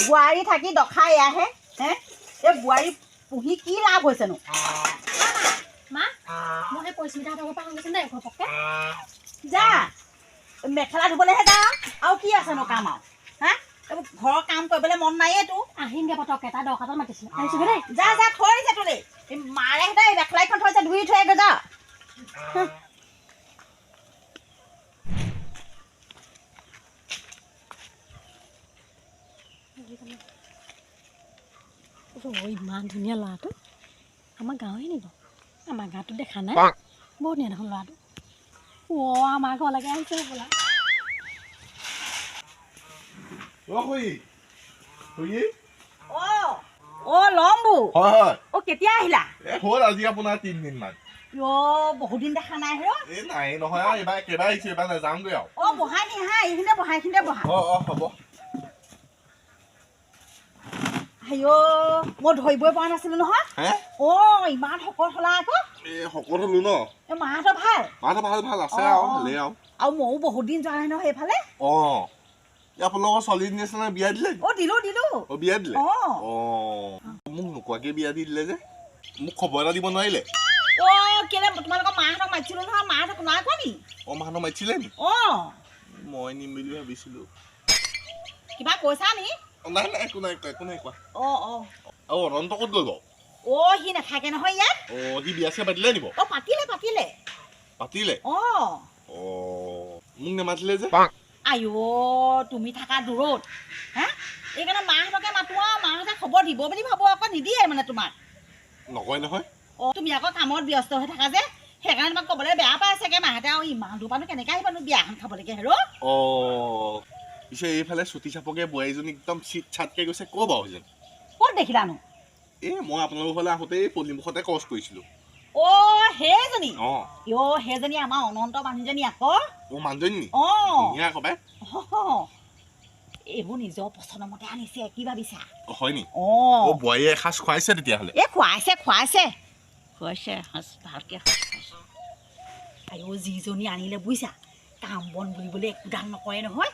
বোৱাৰী থাকি দখাই আহে হে এই বোৱাৰী পুহি কি লাভ হৈছেনো মা মই সেই পৰিস্মিতা হতৰ পৰা আনিছো দেই ঘপককে যা মেখেলা ধুবলৈহে যা আৰু কি আছেনো কাম আৰু হা এইবোৰ ঘৰৰ কাম কৰিবলৈ মন নাইয়ে তোৰ আহিমগে পটককে তাৰ দৰকাৰত মাতিছিলে আহিছোগে দেই যা যা থৈ দিছে তোলে মাৰে হেঁতে মেখেলাখন থৈছে ধুই থৈ গৈ যা ইমান ধুনীয়া ল'ৰাটো আমাৰ গাঁৱৰে নিব আমাৰ গাঁৱতো দেখা নাই বহুত ধুনীয়া দেখোন ল'ৰাটো আমাৰ ঘৰলৈকে আহিছে বোলা লম্বু হয় কেতিয়া আহিলা হ'ল আজি আপোনাৰ 3 দিন মান বহুত দিন দেখা নাই হেৰ নাই নহয় এইবাৰ একেবাৰে আহিছো এইবাৰ নাযাওঁগৈ আৰু বহাই নি হা এইখিনিতে বহা হ'ব মই ধৰিবই পৰা নাছিলো নহয় ইমান শকত হলা আকৌ শকত হলো ন মাহঁতৰ ভাল আছে আৰু ভালেই আৰু ময়ো বহুত দিন যোৱা নাই নহয় সেইফালে আপোনালোকৰ ছোৱালীজনী আছে নহয় বিয়া দিলে দিলো বিয়া দিলে মোক নোকোৱাকে বিয়া দি দিলে যে মোক খবৰ এটা দিব নোৱাৰিলে কেলে তোমালোকৰ মাহঁতক মাতিছিলো নহয় মাহঁতক নাই কোৱা নি মাহঁতক মাতিছিলে নি মই নিম বুলি ভাবিছিলো কিবা কৈছা নি নাই একো নাই কোৱা অনন্ত ক'ত গ'ল সি নাথাকে নহয় ইয়াত সি বিয়া চিয়া পাতিলে নিব পাতিলে মোক নেমাতিলে যে তুমি থাকা দূৰত হা এইকাৰণে মাহঁতকে মাতো মাহঁতে খবৰ দিব বুলি ভাবো আকৌ নিদিয়ে মানে তোমাক নকয় নহয় তুমি আকৌ কামত ব্যস্ত হৈ থাকা যে সেইকাৰণে তোমাক ক'বলৈ বেয়া পাই চাগে মাহঁতে আৰু ইমান দূৰ পৰা কেনেকে আহিবানো বিয়াখন খাবলৈকে হেৰ পিছে এইফালে চুটি চাপকে বোৱাৰীজনী একদম চিট চাটকে গৈছে ক'ৰ বাৰু সেইজন ক'ত দেখিলানো মই আপোনালোকৰ ঘৰলৈ আহোঁতেই পল্লিমুখতে ক্ৰছ কৰিছিলো সেইজনী সেইজনী আমাৰ অনন্ত মানুহজনী আকৌ মানুহজনী নি ধুনীয়া আকৌ পাই এইবোৰ নিজৰ পচন্দৰ মতে আনিছে কি ভাবিছা হয় নি বোৱাৰীয়ে এসাঁজ খুৱাইছে তেতিয়াহ'লে খুৱাইছে ভালকে যিজনী আনিলে বুজিছা কাম বন বুলিবলৈ একো দাম নকৰে নহয়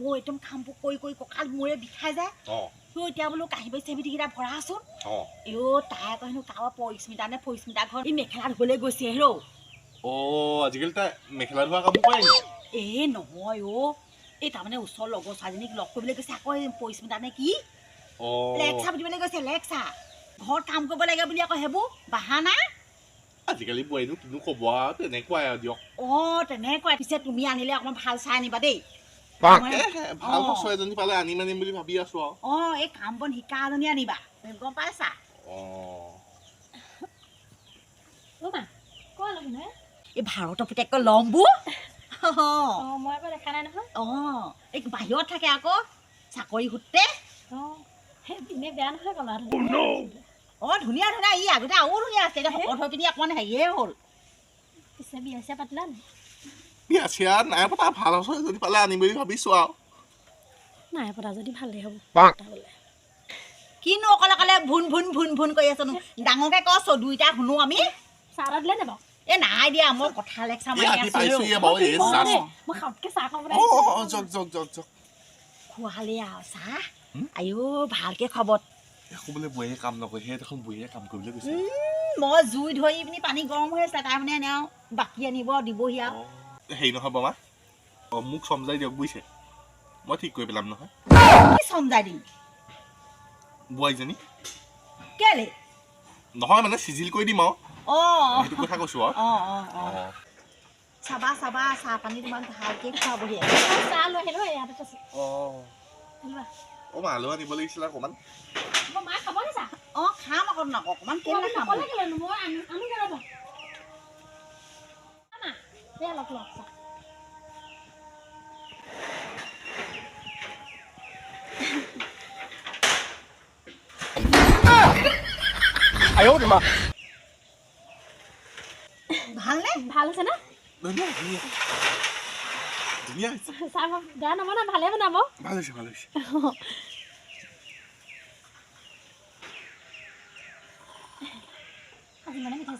মোৰ একদম কামবোৰ কৰি কঁকাল মূৰে বিষাই যায় এতিয়া বোলো কাঁহী বাতি চাহিকেইটা ভৰাচোন তাই আকৌ হেনো কাৰোবাৰ পৰিস্মিতা নে পৰিস্মিতা ঘৰ মেখেলা ধুবলৈ গৈছে হেৰ আজিকালি তাই মেখেলা ধোৱা কাম কৰে নহয় তাৰমানে ওচৰৰ লগৰ ছোৱালীজনীক লগ কৰিবলৈ গৈছে আকৌ পৰিস্মিতা নে কি লেকচা বুলিবলৈ গৈছে লেকচা ঘৰত কাম কৰিব লাগে বুলি আকৌ সেইবোৰ বাহানা আজিকালি বোৱাৰীনো কিনো ক'ব আৰু তেনেকুৱাই আৰু দিয়ক তেনেকুৱাই পিছে তুমি আনিলে অকণমান ভাল চাই আনিবা দেই ভাল বস্তু এজনী পালে আনিম বুলি ভাবি আছো আৰু এই কাম বন শিকা এজনী আনিবা গম পাইছা এই ভাৰতৰ পুতেককৈ লম্বু মই আকৌ দেখা নাই নহয় এই বাহিৰত থাকে আকৌ চাকৰি সূত্ৰে এনেই বেয়া নহয় ধুনীয়া ই আগতে আৰু ধুনীয়া আছে এতিয়া শকত হৈ পিনি অকণমান হেৰিয়ে হ'ল পিছে বিয়া চিয়া পাতিলা নি বিয়া চিয়া নাই পতা ভাল বস্তু এজনী পালে আনিম বুলি ভাবিছো আৰু নাই পতা যদি ভালেই হ'ব কিনো অকলে ভুন কৰি আছো ডাঙৰকে ক দুইটা শুনো আমি চাহ এটা দিলে নে বাৰু নাই দিয়া মই কথা লেকচা মাৰি মই খাওঁতকে চাহ খাব খোৱালে আৰু চাহ ভালকে খবৰ বোলে বোৱাৰীয়ে কাম নকৰে সেই দেখোন বোৱাৰীয়ে কাম কৰিবলৈ গৈছে মই জুই ধৰি পিনি পানী গৰম হৈ আছে তাৰমানে এনে বাকী আনিব দিবহি আৰু হেৰি নহয় বাবা মোক চমজাই দিয়ক বুজিছে মই ঠিক কৰি পেলাম নহয় চমজাই দিম বোৱাৰীজনী কেলে নহয় মানে চিজিল কৰি দিম আৰু সেইটো কথা কৈছো আৰু চাবা চাহ পানী তোমাক ভালকে খুৱাবহি চাহ লৈ আহিলো ইয়াতে আছে আলু আনিব লাগিছিলে অকণমান মায়ে খাব নি চাহ খাম আকৌ অকণমান কেলে নাখাম মই আনোগে ৰ'ব লগ চাহ ভালনে ভাল হৈছে না ধুনীয়া হৈছে চাহ বেয়া নবনা ভালে বনাব ভাল হৈছে আজি মানে মিঠাই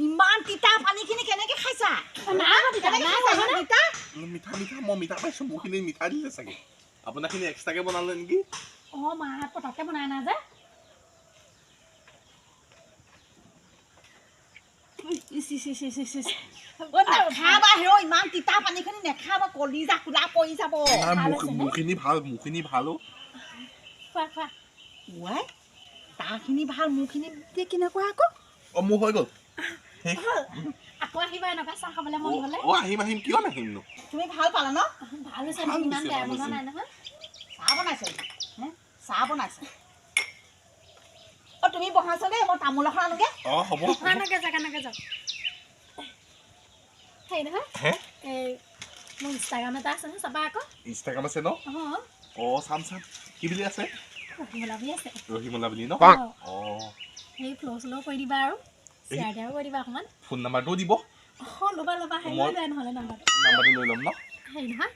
ইমান তিতা পানীখিনি কেনেকৈ খাইছা নাই তিতা নাই তিতা মিঠা মই মিঠা পাইছোঁ মোৰখিনি মিঠা দিলে চাগে আপোনাৰখিনি এক্সট্ৰাকৈ বনালে নেকি অঁ মাহঁত পটককৈ বনাই নাই যে নাখাবা হেৰ ইমান তিতা পানীখিনি নেখাবা কলিজা খোলা পৰি যাব মোৰখিনি ভাল খোৱা খোৱা ৱাই তাৰখিনি ভাল মোৰখিনি কেনেকুৱা আকৌ অঁ মোৰ হৈ গ'ল আকৌ আহিবা এনেকুৱা চাহ খাবলৈ মন গ'লে অঁ আহিম কিয় নাহিমনো তুমি ভাল পালা ন ভাল হৈছে মোক ইমান বেয়া বনোৱা নাই নহয় চাহ বনাইছে চাহ বনাইছে অঁ তুমি বহাইছা দেই মই তামোল এখন আনোগৈ অঁ হ'ব কেনেকৈ যাওক হেৰি নহয় এই মোৰ ইনষ্টাগ্ৰাম এটা আছে নহয় চাবা আকৌ ইনষ্টাগ্ৰাম আছে ন অঁ চাম কি বুলি আছে ৰহিমলা বুলি আছে ৰহিমলা বুলি ন অঁ সেই ফ্ল' শ্ল' কৰি দিবা আৰু শ্বেয়াৰ টেয়াৰ কৰি দিবা অকণমান ফোন নাম্বাৰটোও দিব অঁ ল'বা হেৰি লৈ যায় নহ'লে নাম্বাৰটো লৈ ল'ম ন হেৰি নহয়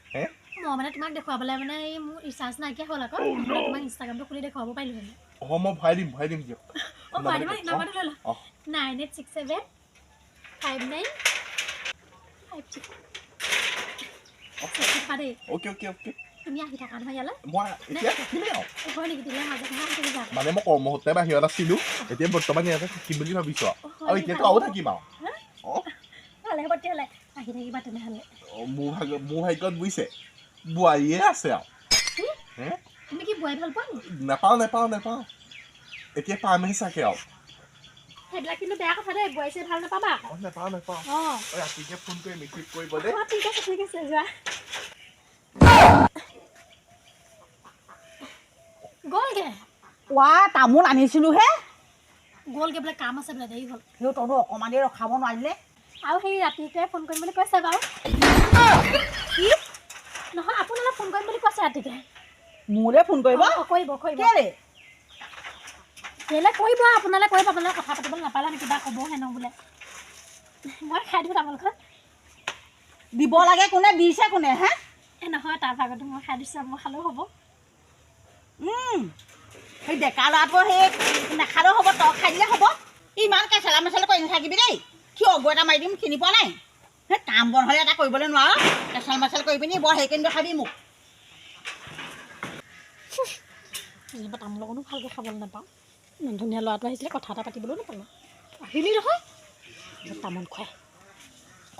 মই মানে তোমাক দেখুৱাবলৈ মানে এই মোৰ ৰিচাৰ্জ নাইকিয়া হ'ল আকৌ তোমাক ইনষ্টাগ্ৰামটো খুলি দেখুৱাব পাৰিলোঁ মানে অঁ মই ভৰাই দিম দিয়ক অঁ ভৰাই দিবা নাম্বাৰটো লৈ লওঁ 98675956 অ'কে তুমি আহি থাকা নহয় ইয়ালৈ মই এতিয়া থাকিমেই আৰু হয় নেকি দিলে মাজে সময়ে যাম মানে মই কৰ্মসূত্ৰে বাহিৰত আছিলোঁ এতিয়া বৰ্তমান ইয়াতে থাকিম বুলি ভাবিছোঁ আৰু এতিয়াতো আৰু থাকিম আৰু অঁ ভালে হ'ব তেতিয়াহ'লে আহি থাকিবা তেনেহ'লে মোৰ ভাগ্যত বুজিছে বোৱাৰীয়ে আছে আৰু তুমি কি বোৱাৰী ভাল পোৱা নাপাওঁ এতিয়া পামহে চাগে আৰু সেইবিলাক কিন্তু বেয়া কথা দেই বোৱাৰী চাই ভাল নাপাবা নাপাওঁ অঁ ৰাতিকে ফোন কৰি মেছেজ কৰিব দেই ঠিক আছে যোৱা গ'লগে ৱা তামোল আনিছিলোঁহে গ'লগে বোলে কাম আছে বোলে দেৰি হ'ল তইতো অকণমান দেৰি ৰখাব নোৱাৰিলে আৰু সেই ৰাতিকে ফোন কৰিম বুলি কৈছে বাৰু কি নহয় আপোনালৈ ফোন কৰিম বুলি কৈছে ৰাতিকে মোলৈ ফোন কৰিব কৰিব কেলৈ কেলৈ কৰিব আপোনালৈ কথা পাতিবলৈ নাপালে কিবা ক'ব হেনো বোলে মই খাই দিওঁ তামোলখন দিব লাগে কোনে দিছে কোনে এই নহয় তাৰ ভাগতো মই খাই দিছোঁ মই খালেও হ'ব সেই ডেকা ল'ৰাটো সেই নাখালেও হ'ব তই খাই দিলে হ'ব ইমান কেঁচেলা মেচেলা কৰি নাথাকিবি দেই কি অগু এটা মাৰি দিম চিনি পোৱা নাই সেই কাম বন হ'লে এটা কৰিবলৈ নোৱাৰ কেঁচেল মেচেল কৰি পিনি বৰ সেইখিনি দেখাবি মোক তামোল অকণো ভালকৈ খাবলৈ নাপাওঁ ইমান ধুনীয়া ল'ৰাটো আহিছিলে কথা এটা পাতিবলৈও নাপালোঁ আহিলি নহয় তামোল খুৱাই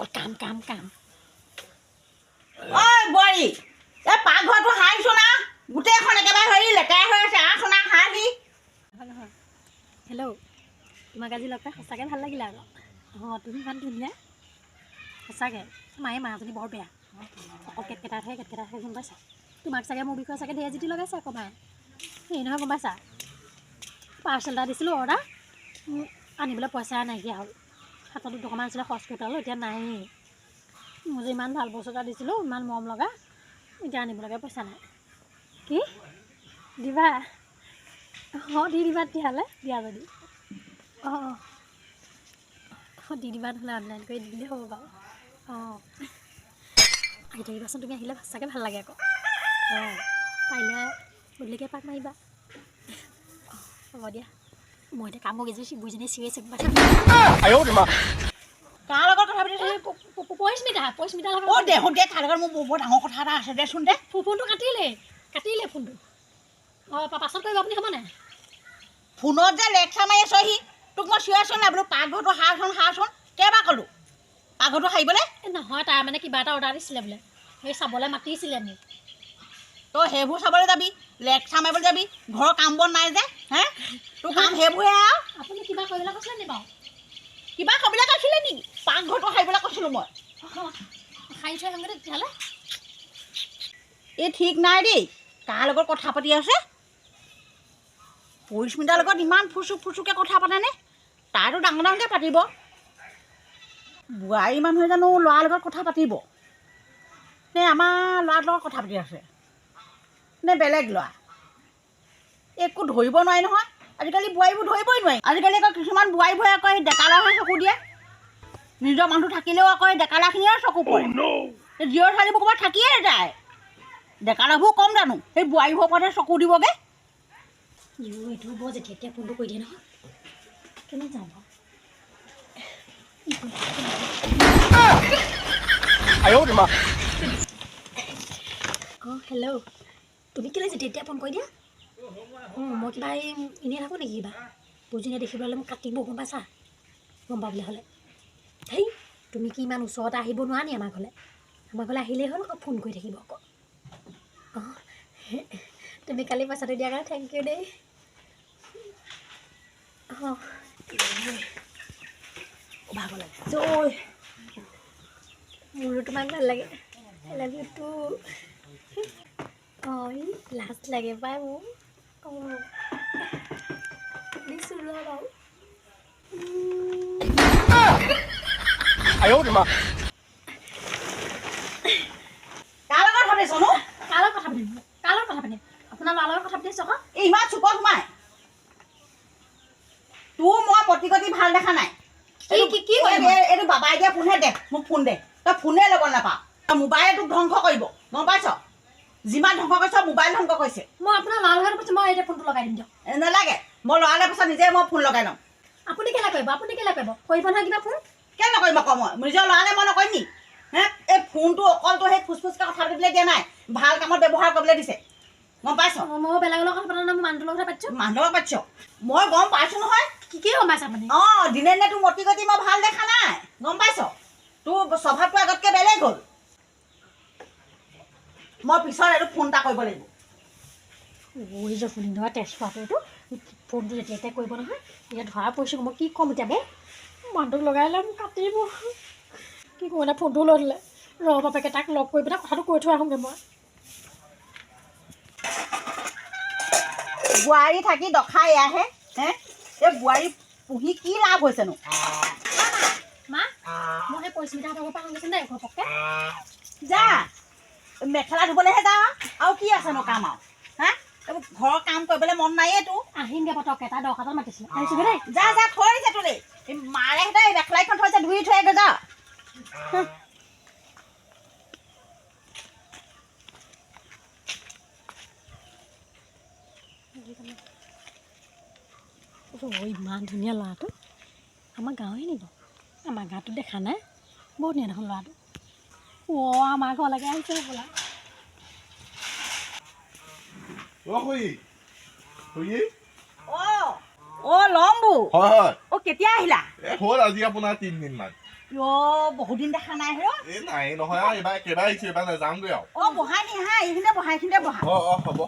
অকল কাম ঐ বোৱাৰী এই পাকঘৰটো সাৰিছোঁ না গোটেইখন একেবাৰে হেৰি লেতেৰা হৈ আছে আহচোন সাৰি হেল্ল' তোমাক আজি লগ পাই সঁচাকৈ ভাল লাগিলে আকৌ অঁ তুমি ইমান ধুনীয়া সঁচাকৈ মায়ে মাজনী বৰ বেয়া অকল কেটকেটাই থাকে গম পাইছা তোমাক চাগে মোৰ বিষয়ে চাগে ঢেৰ জিতি লগাইছে আকৌ মায়ে সেই নহয় গম পাইছা পাৰ্চেল এটা দিছিলোঁ অৰ্ডাৰ আনিবলৈ পইচা নাইকিয়া হ'ল হাতত দুটকামান আছিলে খৰচ কৰি পেলালোঁ এতিয়া নায়েই মোৰ যে ইমান ভাল বস্তু এটা দিছিলোঁ ইমান মৰম লগা এতিয়া আনিবলৈকে পইচা নাই কি দিবা অঁ দি দিবা তেতিয়াহ'লে দিয়া যদি অঁ দি দিবা নহ'লে অনলাইন কৰি দি দিলেই হ'ব বাৰু অঁ আহি থাকিবাচোন তুমি আহিলে সঁচাকৈ ভাল লাগে আকৌ অঁ পাৰিলে গধূলিকৈ পাক মাৰিবা হ'ব দিয়া মই এতিয়া কামক এযোৰ বুঢ়ীজনী চিঞৰিছে কাৰ লগত কথা পাতিছে পৰিস্মিতা লগত অঁ দেহত দে তাৰ লগত মোৰ বৰ ডাঙৰ কথা এটা আছে দেচোন দে ফোনটো কাটিলে ফোনটো অঁ পাছত কৰিব আপুনি হ'ব নাই ফোনত যে লেকচাৰ মাৰি আছহি তোক মই চিঞৰাইছোঁ নাই বোলো পাকঘৰটো সাৰচোন কেইবাৰ ক'লোঁ পাকঘৰটো সাৰিবলৈ নহয় তাৰ মানে কিবা এটা অৰ্ডাৰ দিছিলে বোলে সেই চাবলৈ মাতিছিলে মোক তই সেইবোৰ চাবলৈ যাবি লেকচাৰ মাৰিবলৈ যাবি ঘৰৰ কাম বন নাই যে তোৰ কাম সেইবোৰহে আৰু আপুনি কিবা কৰিবলৈ কৈছিলে নি বাৰু কিবা ক'বলৈ কৈছিলে নেকি পাকঘৰটো সাৰিবলৈ কৈছিলোঁ মই সাৰি থৈ আহোঁগৈ তেতিয়াহ'লে এই ঠিক নাই দেই কাৰ লগত কথা পাতি আছে পৰিস্মিতাৰ লগত ইমান ফুচুকৈ কথা পাতেনে তাইতো ডাঙৰকৈ পাতিব বোৱাৰী মানুহে জানো ল'ৰাৰ লগত কথা পাতিব নে আমাৰ ল'ৰাৰ লগত কথা পাতি আছে নে বেলেগ ল'ৰা একো ধৰিব নোৱাৰি নহয় আজিকালি বোৱাৰীবোৰ ধৰিবই নোৱাৰি আজিকালি আকৌ কিছুমান বোৱাৰীবোৰে আকৌ সেই ডেকা ল'ৰাহে চকু দিয়ে নিজৰ মানুহ থাকিলেও আকৌ এই ডেকা ল'ৰাখিনিয়ে চকু পৰে জীয়ৰ ছোৱালীবোৰ ক'ৰবাত থাকিয়ে যায় ডেকা ল'ৰাবোৰ কম জানো সেই বোৱাৰীবোৰৰ ওপৰতহে চকু দিবগৈ এইটো বৰ যেতিয়া ফোনটো কৰি দিয়ে নহয় কেনে যাম হেল্ল' তুমি কেলৈ যেতিয়া এতিয়া ফোন কৰি দিয়া মই কিবা এনেই থাকোঁ নেকি কিবা বুজিনে দেখিবলৈ মোক কাটিব গম পাইছা গম পাবলৈ হ'লে হেই তুমি কি ইমান ওচৰতে আহিব নোৱাৰা নি আমাৰ ঘৰলৈ আহিলেই হ'ল আকৌ ফোন কৰি থাকিব আকৌ অঁ তুমি কালি পইচাটো দিয়াৰ কাৰণে থেংক ইউ দেই অঁ ভাগৰ লাগিছে ঐ মোৰো তোমাক ভাল লাগে আই লাভ ইউ টু অঁ লাজ লাগে পাই মোৰ অঁ দিছোঁ ৰ বাৰু কাৰ লগত ভাবিছনো কাৰ লগত কথা পাতিম আপোনাৰ ল'ৰাৰ লগত কথা পাতিছোঁ আকৌ এই ইমান চুকত সোমাই তোৰ মই প্ৰতিগতি ভাল দেখা নাই কি এইটো বাবাই দিয়া ফোনহে দে মোক ফোন দে তই ফোনে ল'ব নাপাওঁ মোবাইলে তোক ধ্বংস কৰিব গম পাইছ যিমান ধ্বংস কৰিছ মোবাইল ধ্বংস কৰিছে মই আপোনাৰ ল'ৰাৰ লগত কৈছোঁ মই এতিয়া ফোনটো লগাই দিম দিয়ক নালাগে মই ল'ৰালে পাছত নিজে মই ফোন লগাই ল'ম আপুনি কেলৈ কৰিব কৰিব নহয় কিবা ফোন কেলৈ নকৰিম আকৌ মই নিজৰ ল'ৰালে মই নকৰিম নি হে এই ফোনটো অকলটো সেই ফুচফুচকৈ কথা পাতিবলৈ দিয়া নাই ভাল কামত ব্যৱহাৰ কৰিবলৈ দিছে গম পাইছ মই বেলেগৰ লগত কথা পতা নাই মই মানুহটোৰ লগত পাতিছোঁ মানুহক পাতিছ মই গম পাইছোঁ নহয় কি গম পাইছে আপুনি অঁ দিনে দিনে তোৰ মতি গতি মই ভাল দেখা নাই গম পাইছ তোৰ স্বভাৱটো আগতকৈ বেলেগ হ'ল মই পিছত এইটো ফোন এটা কৰিব লাগিব ঐ জফুলি নহয় তেজপুৰটো এইটো ফোনটো যেতিয়া এতিয়া কৰিব নহয় এতিয়া ধৰা পৰিছোঁ মই কি ক'ম এতিয়া মানুহটোক লগাই ল'ম কাটিব কি কৰোঁ এতিয়া ফোনটো লৈ দিলে ৰ বাপেকে তাক লগ কৰি পেলাই কথাটো কৈ থৈ আহোঁগৈ মই বোৱাৰী থাকি দখা এয়াহে হে এই বোৱাৰী পুহি কি লাভ হৈছেনো মা মই সেই পৰিস্মিতাহঁতৰ ঘৰৰ পৰা আহোঁগৈচোন দেই ঘপককৈ যা মেখেলা ধুবলৈহে যা আৰু কি আছেনো কাম আৰু হা এইবোৰ ঘৰৰ কাম কৰিবলৈ মন নাইয়ে তোৰ আহিমগৈ পটককৈ এটা দৰকাৰত মাতিছিলে আহিছোগৈ দেই যা যা থৈ দিছে তোলে মাৰে সদায় মেখেলাখন থৈছে ধুই থৈ গৈ যা ইমান ধুনীয়া ল'ৰাটো আমাৰ গাঁৱে নিব আমাৰ গাঁৱতো দেখা নাই বহুত ধুনীয়া দেখোন ল'ৰাটো আমাৰ ঘৰলৈকে আহিছে বোলা লম্বু হয় অ কেতিয়া আহিলা হ'ল আজি আপোনাৰ 3 দিন মান বহুত দিন দেখা নাই হেৰ নাই নহয় এইবাৰ কেইবাৰ আহিছোঁ এইবাৰ নাযাওঁগৈ আৰু বহাই নি হা এইখিনিতে বহা হ'ব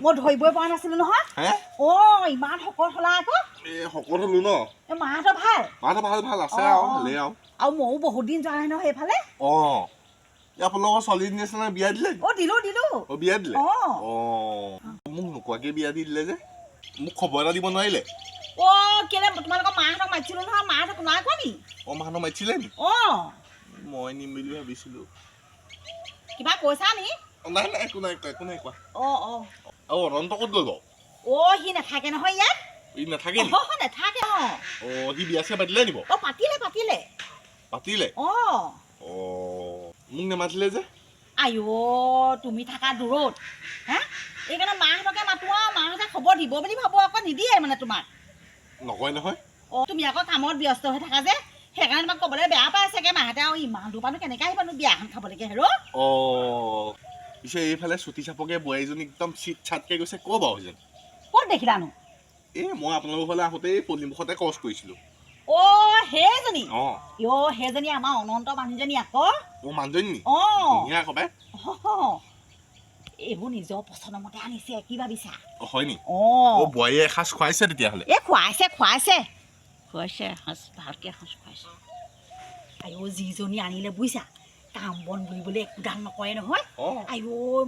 মই ধৰিবই পৰা নাছিলো নহয় ইমান শকত হলা আকৌ শকত হলো ন মাহঁতৰ ভাল ভাল আছে আৰু ভালেই আৰু ময়ো বহুত দিন যোৱা নাই নহয় সেইফালে আপোনালোকৰ ছোৱালীজনী আছিলে বিয়া দিলে দিলো বিয়া দিলে মোক নোকোৱাকে বিয়া দি দিলে যে মোক খবৰ এটা দিব নোৱাৰিলে কেলে তোমালোকৰ মাহঁতক মাতিছিলো নহয় মাহঁতক নাই কোৱা নি মাহঁতক মাতিছিলে নি মই নিম বুলি ভাবিছিলো কিবা কৈছা নি নাই একো নাই কোৱা অনন্ত ক'ত গ'ল বাৰু সি নাথাকে নহয় ইয়াত ই নাথাকে নাথাকে সি বিয়া চিয়া পাতিলে নিব পাতিলে মোক নেমাতিলে যে তুমি থাকা দূৰত হা এইকাৰণে মাহঁতকে মাতো আৰু মাহঁতে খবৰ দিব বুলি ভাবো আকৌ নিদিয়ে মানে তোমাক নকয় নহয় তুমি আকৌ কামত ব্যস্ত হৈ থাকা যে সেইকাৰণে তোমাক ক'বলৈ বেয়া পাই চাগে মাহঁতে আৰু ইমান দূৰ পৰা কেনেকৈ আহিবানো বিয়াখন খাবলৈকে হেৰ পিছে এইফালে চুটি চাপকে বোৱাৰীজনী একদম চিট চাটকে গৈছে ক'ৰ বাৰু সেইজন ক'ত দেখিলানো মই আপোনালোকৰ ফালে আহোঁতে পল্লিমুখতে ক্ৰছ কৰিছিলোঁ সেইজনী সেইজনী আমাৰ অনন্ত মানুহজনী আকৌ মানুহজনী নি ধুনীয়া আকৌ পাই এইবোৰ নিজৰ পচন্দৰ মতে আনিছে কি ভাবিছা হয় নি বোৱাৰীয়ে এসাঁজ খুৱাইছে তেতিয়াহ'লে খুৱাইছে এসাঁজ ভালকৈ এসাঁজ খুৱাইছে যিজনী আনিলে বুজিছা কাম বন বুলিবলৈ একোডাল নকৰে নহয়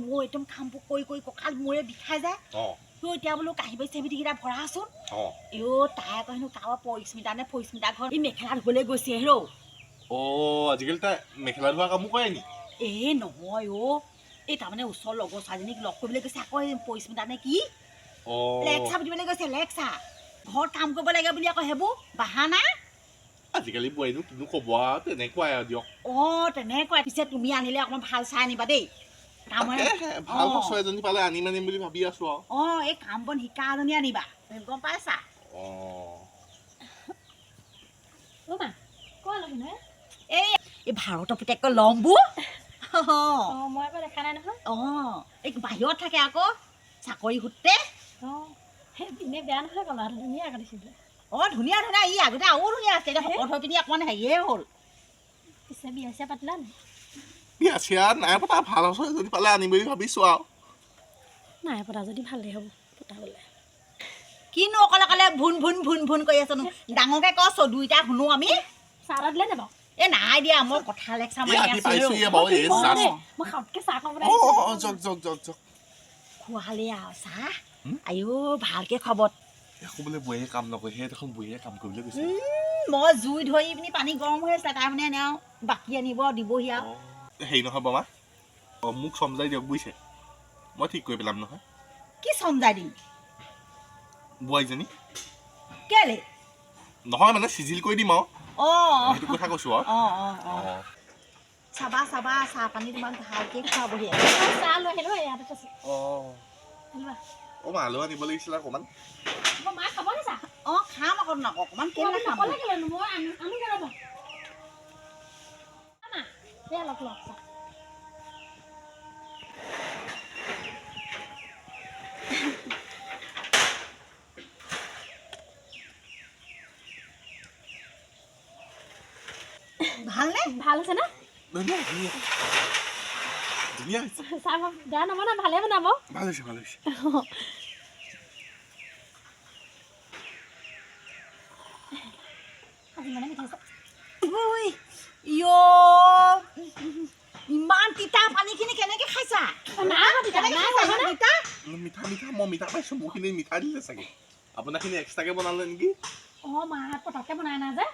মোৰ একদম কামবোৰ কৰি কঁকাল মূৰে বিষাই যায় এতিয়া বোলো কাঁহী বাতি চেভিটিকেইটা ভৰাচোন তাই আকৌ হেনো কাৰোবাৰ পৰিস্মিতা নে পৰিস্মিতা ঘৰত মেখেলা ধুবলৈ গৈছে হেৰ আজিকালি তাই মেখেলা ধোৱা কামো কৰে নি নহয় এই তাৰমানে ওচৰৰ লগৰ ছোৱালীজনীক লগ কৰিবলৈ গৈছে আকৌ পৰিস্মিতা নে কি লেকচা বুলিবলৈ গৈছে লেকচা ঘৰত কাম কৰিব লাগে বুলি আকৌ সেইবোৰ বাহানা আজিকালি বোৱাৰীনো কিনো ক'ব আৰু তেনেকুৱাই আৰু দিয়ক তেনেকুৱাই পিছে তুমি আনিলে অকণমান ভাল চাই আনিবা দেই ভাল সঁচ এজনী পালে আনিম বুলি ভাবি আছো আৰু এই কাম বন শিকা এজনী আনিবা গম পাইছা মা কোৱা লবি নহয় এই ভাৰতৰ পুতেককৈ লম্বু মই আকৌ দেখা নাই নহয় এই বাহিৰত থাকে আকৌ চাকৰি সূত্ৰে সেই এনেই বেয়া নহয় আকৌ ল'ৰাটো ধুনীয়া আকৌ দেখিবলৈ ধুনীয়া ধুনীয়া ই আগতে আৰু ধুনীয়া আছে এতিয়া শকত হৈ পিনি অকণমান হেৰিয়ে হ'ল পিছে বিয়া চিয়া পাতিলা নি বিয়া চিয়া নাই পতা ভাল হৈছে যদি পালে আনিম বুলি ভাবিছোঁ আৰু নাই পতা যদি ভালেই হ'ব পতাবলৈ কিনো অকলে অকলে ভুন ভুন ভুন ভুন কৰি আছোনো ডাঙৰকৈ ক দুইটা শুনো আমি চাহ তাহ দিলে যাব এই নাই দিয়া মই কথা লেকচাৰ মাৰি আছো মই খাওঁতকৈ চাহ খাব খোৱালে আৰু চাহ আইও ভালকৈ খবৰ একো বোলে বুঢ়ীয়ে কাম নকৰে সেই দেখোন বুঢ়ীয়ে কাম কৰিবলৈ গৈছে মই জুই ধৰি পিনি পানী গৰম হৈ আছে তাৰমানে এনে আৰু বাকী আনিব দিবহি আৰু হেৰি নহয় বাবা মোক চমজাই দিয়ক বুজিছে মই ঠিক কৰি পেলাম নহয় কি চমজাই দিম বোৱাৰীজনী কেলে নহয় মানে চিজিল কৰি দিম আৰু সেইটো কথা কৈছোঁ আৰু চাবা চাবা চাহ পানী তোমাক ভালকৈ খুৱাবহি চাহ লৈ আহিলোঁ ইয়াতে থৈছোঁ মা আলু আনিব লাগিছিলে অকণমান মায়ে খাব নি চাহ খাম আকৌ অকণমান কেলে খাম মই আনো ৰ'ব লগ লগ চাহ ভালনে ভাল হৈছে না ধুনীয়া হৈছে চাহ বেয়া নবনা ভালে বনাব ভাল হৈছে ভাল হৈছে ইমান তিতা পানীখিনি কেনেকে খাইছা মিঠা মিঠা মই মিঠা পাইছোঁ মোৰখিনি মিঠা দিলে চাগে আপোনাৰখিনি এক্সট্ৰাকৈ বনালে নেকি মাহঁত পটককৈ বনাই নাই যে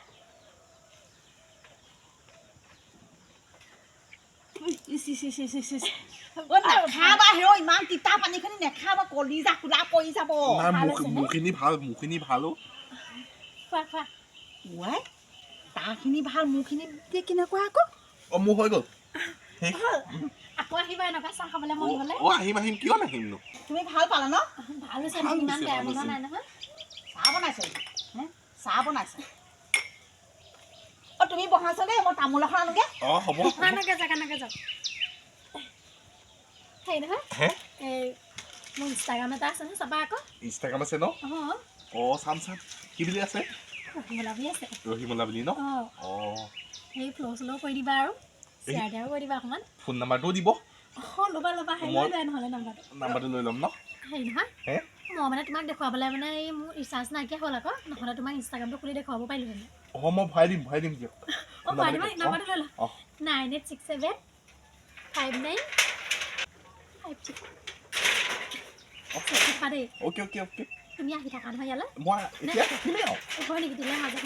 নাখাবা হেৰ ইমান তিতা পানীখিনি নেখাবা কলিজা কোলা পৰি যাব মোৰখিনি ভাল তাৰখিনি ভাল মোৰখিনি কেনেকুৱা আকৌ মোৰ হৈ গ'ল আকৌ আহিবা এনেকুৱা চাহ খাবলৈ মন গ'লে আহিম কিয় নাহিম নো তুমি ভাল পালা ন ভাল হৈছে ইমান বেয়া বনোৱা নাই নহয় চাহ বনাইছে তুমি বহাইছা দেই মই তামোল এখন আনোগে হ'ব কাণকে যাওক হেৰি নহয় এই মোৰ ইনষ্টাগ্ৰাম এটা আছে নহয় চাবা আকৌ ইনষ্টাগ্ৰাম আছে ন চাম কি বুলি আছে ৰহিমলা বুলি ন সেই ফ্ল' শ্ল' কৰি দিবা আৰু শ্বেয়াৰ টেয়াৰো কৰি দিবা অকণমান ফোন নাম্বাৰটোও দিব ল'বা হেৰি লৈ যায় নহ'লে নাম্বাৰটো লৈ ল'ম ন হেৰি নহয় মই মানে তোমাক দেখুৱাবলৈ মানে এই মোৰ ৰিচাৰ্জ নাইকিয়া হ'ল আকৌ নহ'লে তোমাক ইনষ্টাগ্ৰামটো খুলি দেখুৱাব পাৰিলোহেঁতেন মই ভৰাই দিম দিয়ক ভৰাই দিবা নাম্বাৰটো লৈ লওঁ 9867 অ'কে তুমি আহি থাকা নহয় ইয়ালৈ মই এতিয়া থাকিমেই আৰু হয় নেকি দিলে মাজে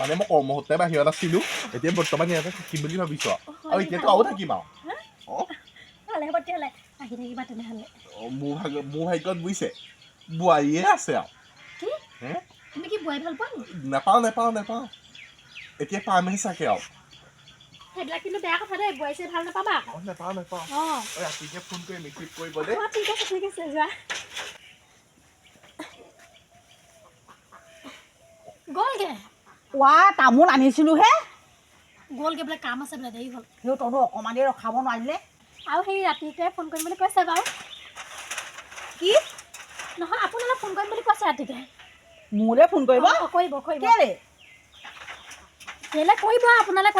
মানে মই কৰ্মসূত্ৰে বাহিৰত আছিলোঁ এতিয়া বৰ্তমান ইয়াতে থাকিম বুলি ভাবিছোঁ আৰু এতিয়াতো আৰু থাকিম আৰু ভালে হ'ব তেতিয়াহ'লে আহি থাকিবা তেনেহ'লে মোৰ ভাগ্যত বুজিছে বোৱাৰীয়ে আছে আৰু কি তুমি কি বোৱাৰী ভাল পোৱা নি নাপাওঁ এতিয়া পামহে চাগে আৰু সেইবিলাক কিন্তু বেয়া কথা দেই বোৱাৰী চাই ভাল নাপাবা নাপাওঁ ৰাতিকে ফোন কৰি মেছেজ কৰিব দেই ঠিক আছে যোৱা গ'লগে তামোল আনিছিলোহে গ'লগে বোলে কাম আছে বোলে দেৰি হ'ল তইনো অকণমান দেৰি ৰখাব নোৱাৰিলে আৰু সেই ৰাতিকে ফোন কৰিম বুলি কৈছে বাৰু কি নহয় আপোনালৈ ফোন কৰিম বুলি কৈছে ৰাতিকে মোলৈ ফোন কৰিব কেলে কৰিব আপোনালৈ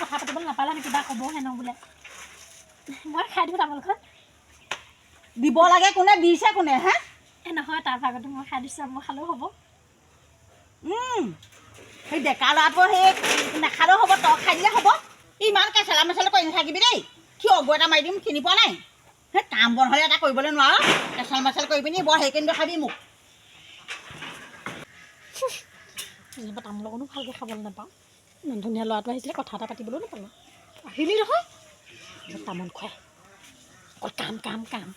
কথা পাতিবলৈ নাপালে কিবা ক'ব হেনো বোলে মই খাই দিওঁ তামোলখন দিব লাগে কোনে দিছে কোনে নহয় তাৰ ভাগতো মই খাই দিছোঁ মই খালেও হ'ব সেই ডেকা ল'ৰাটো সেই নাখালেও হ'ব তই খাই দিলে হ'ব ইমান কেঁচেলা মেচেলা কৰি নাথাকিবি দেই কিয় অগু এটা মাৰি দিম চিনি পোৱা নাই সেই কাম বন হ'লে এটা কৰিবলৈ নোৱাৰ কেঁচেল মেচেল কৰি পিনি বৰ সেইখিনি দেখাবি মোক তামোল অকণো ভালকৈ খাবলৈ নাপাওঁ ইমান ধুনীয়া ল'ৰাটো আহিছিলে কথা এটা পাতিবলৈও নাপালোঁ আহিলি নহয় তামোল খুৱাই অকল কাম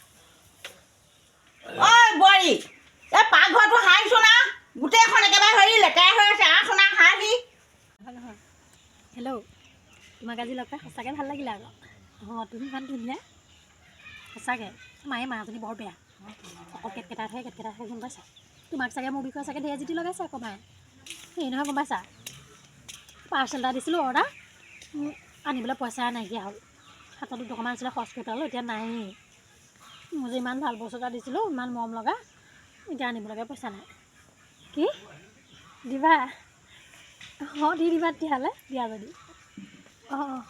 ঐ বোৱাৰী এই পাকঘৰটো সাৰিছোঁ না গোটেইখন একেবাৰে হেৰি লেতেৰা হৈ আছে আহচোন সাৰি নহয় হেল্ল' তোমাক আজি লগ পাই সঁচাকৈ ভাল লাগিলে আকৌ তুমি ইমান ধুনীয়া সঁচাকৈ মায়ে মাজনী বৰ বেয়া অকল কেটকেটাই থাকে গম পাইছা তোমাক চাগে মোৰ বিষয়ে চাগে ঢেৰ জিতি লগাইছে আকৌ মায়ে সেই নহয় গম পাইছা পাৰ্চেল এটা দিছিলোঁ অৰ্ডাৰ আনিবলৈ পইচা নাইকিয়া হ'ল হাতত 2 টকামান আছিলে খৰচ কৰি পেলালোঁ এতিয়া নায়েই মোৰ যে ইমান ভাল বস্তু এটা দিছিলোঁ ইমান মৰম লগা এতিয়া আনিবলৈকে পইচা নাই কি দিবা অঁ দি দিবা তেতিয়াহ'লে দিয়া যদি অঁ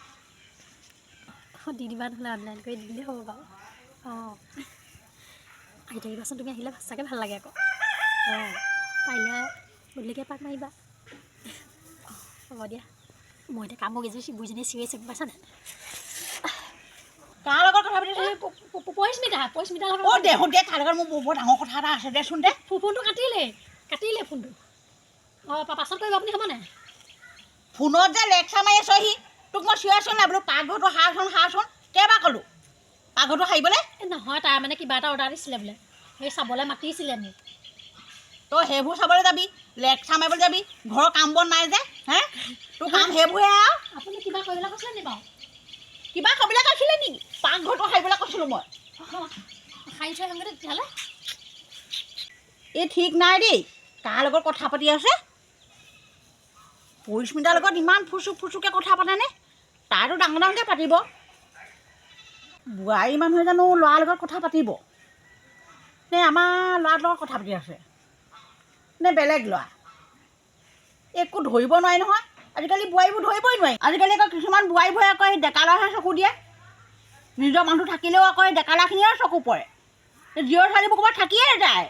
দি দিবা নহ'লে অনলাইন কৰি দি দিলেই হ'ব বাৰু অঁ আহি থাকিবাচোন তুমি আহিলে সঁচাকৈ ভাল লাগে আকৌ অঁ পাৰিলে গধূলিকৈ পাক মাৰিবা হ'ব দিয়া মই এতিয়া কামক এযোৰ বুঢ়ীজনীয়ে চিঞৰি আছে পাইছা নাই কাৰ লগত কথা পাতিছে পৰিস্মিতা লগত অ' দেহত দিয়া তাৰ লগত মোৰ বৰ ডাঙৰ কথা এটা আছে দেচোন দে ফোনটো কাটিলে ফোনটো অঁ পাছত কৰিব আপুনি হ'ব নাই ফোনত যে লেকচাৰ মাৰি আছহি তোক মই চিঞৰিছোঁ নাই বোলো পাকঘৰটো সাৰচোন কেইবাৰ ক'লোঁ পাকঘৰটো সাৰিবলৈ নহয় তাৰ মানে কিবা এটা অৰ্ডাৰ দিছিলে বোলে সেই চাবলৈ মাতিছিলে মোক তই সেইবোৰ চাবলৈ যাবি লেকচাৰ মাৰিবলৈ যাবি ঘৰৰ কাম বন নাই যে হে তোৰ কাম সেইবোৰহে আৰু আপুনি কিবা কৰিবলৈ কৈছিলে নি বাৰু কিবা ক'বলৈ কৈছিলে নেকি পাকঘৰটো সাৰিবলৈ কৈছিলোঁ মই সাৰি থৈ আহোঁগৈ তেতিয়াহ'লে এই ঠিক নাই দেই কাৰ লগত কথা পাতি আছে পৰিস্মিতাৰ লগত ইমান ফুচুকৈ কথা পাতেনে তাইতো ডাঙৰকৈ পাতিব বোৱাৰী মানুহে জানো ল'ৰাৰ লগত কথা পাতিব নে আমাৰ ল'ৰাৰ লগত কথা পাতি আছে নে বেলেগ ল'ৰা একো ধৰিব নোৱাৰি নহয় আজিকালি বোৱাৰীবোৰ ধৰিবই নোৱাৰি আজিকালি আকৌ কিছুমান বোৱাৰীবোৰে আকৌ এই ডেকা ল'ৰাহে চকু দিয়ে নিজৰ মানুহ থাকিলেও আকৌ এই ডেকা ল'ৰাখিনিয়ে চকু পৰে জীয়ৰ ছোৱালীবোৰ ক'ৰবাত থাকিয়ে যায়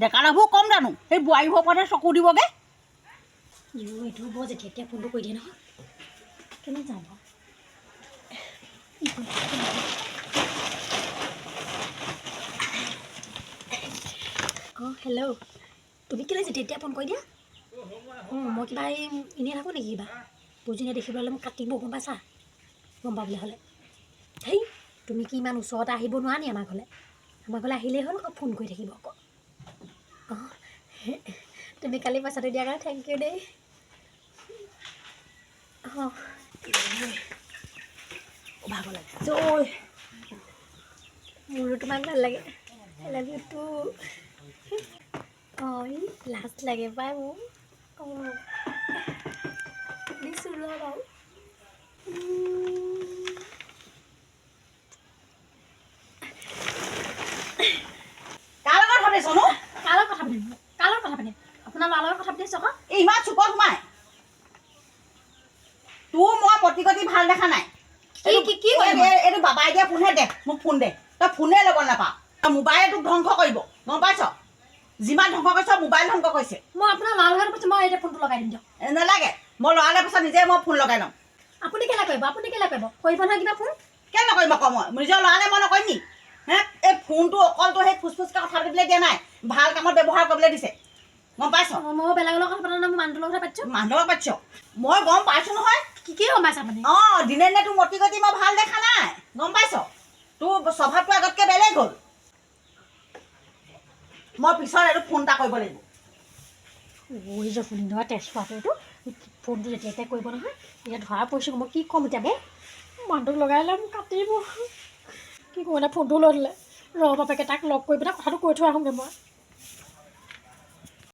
ডেকা ল'ৰাবোৰ কম জানো সেই বোৱাৰীবোৰৰ ওপৰতহে চকু দিবগৈ এইটো বৰ যেতিয়া ফোনটো কৰি দিয়ে নহয় কেনে যাম অঁ হেল্ল' তুমি কেলৈ যেতিয়া ফোন কৰি দিয়া অঁ মই কিবা এনেই থাকোঁ নেকি কিবা বুজিনে দেখিবলৈ মোক কাটিব গম পাইছা গম পাবলৈ হ'লে হেই তুমি কি ইমান ওচৰতে আহিব নোৱাৰা নি আমাৰ ঘৰলৈ আহিলেই হ'ল আকৌ ফোন কৰি থাকিব আকৌ অঁ তুমি কালি পইচাটো দিয়াৰ কাৰণে থেংক ইউ দেই অঁ ভাগৰ লাগিছে মোৰো তোমাক ভাল লাগে লাভ ইউ টু অঁ লাজ লাগে পাই মোৰ অঁ দিছোঁ ৰোৱা বাৰু কাৰ লগত পাতিছনো কাৰ লগত কথা পাতিম আপোনাৰ ল'ৰাৰ লগত কথা পাতিছোঁ আকৌ এই ইমান চুকত সোমাই তোৰ মই মতিগতি ভাল দেখা নাই এইটো বাবাই দিয়া ফোনহে দে মোক ফোন দে তই ফোনে ল'ব নাপাওঁ তই মোবাইলে তোক ধ্বংস কৰিব গম পাইছ যিমান ধ্বংস কৰিছ মোবাইল ধ্বংস কৰিছে মই আপোনাৰ ল'ৰাৰ লগত পাতিছোঁ মই এতিয়া ফোনটো লগাই দিম দিয়ক নালাগে মই ল'ৰালে পাছত নিজে মই ফোন লগাই ল'ম আপুনি কেলৈ কৰিব কৰিব নহয় কিবা ফোন কেলৈ নকৰিম আকৌ মই নিজৰ ল'ৰালে মই নকৰিম নি হে এই ফোনটো অকলটো সেই ফুচফুচকৈ কথা পাতিবলৈ দিয়া নাই ভাল কামত ব্যৱহাৰ কৰিবলৈ দিছে গম পাইছ মই বেলেগৰ লগত কথা পতা নাই মই মানুহটোৰ লগত পাতিছোঁ মানুহৰ পাতিছ মই গম পাইছোঁ নহয় কি গম পাইছে আপুনি অঁ দিনে দিনে তোৰ মতিগতি মই ভাল দেখা নাই গম পাইছ তোৰ স্বভাৱটো আগতকৈ বেলেগ হ'ল মই পিছত এইটো ফোন এটা কৰিব লাগিব ঐ জপুনি নহয় তেজপুৰটো এইটো ফোনটো যেতিয়া কৰিব নহয় এতিয়া ধৰা পৰিছোঁ মই কি ক'ম এতিয়া মোক মানুহটোক লগাই ল'ম কাটিব কি কৰোঁ এতিয়া ফোনটো লৈ দিলে ৰ বাপেকে তাক লগ কৰি পেলাই কথাটো কৈ থৈ আহোঁগৈ মই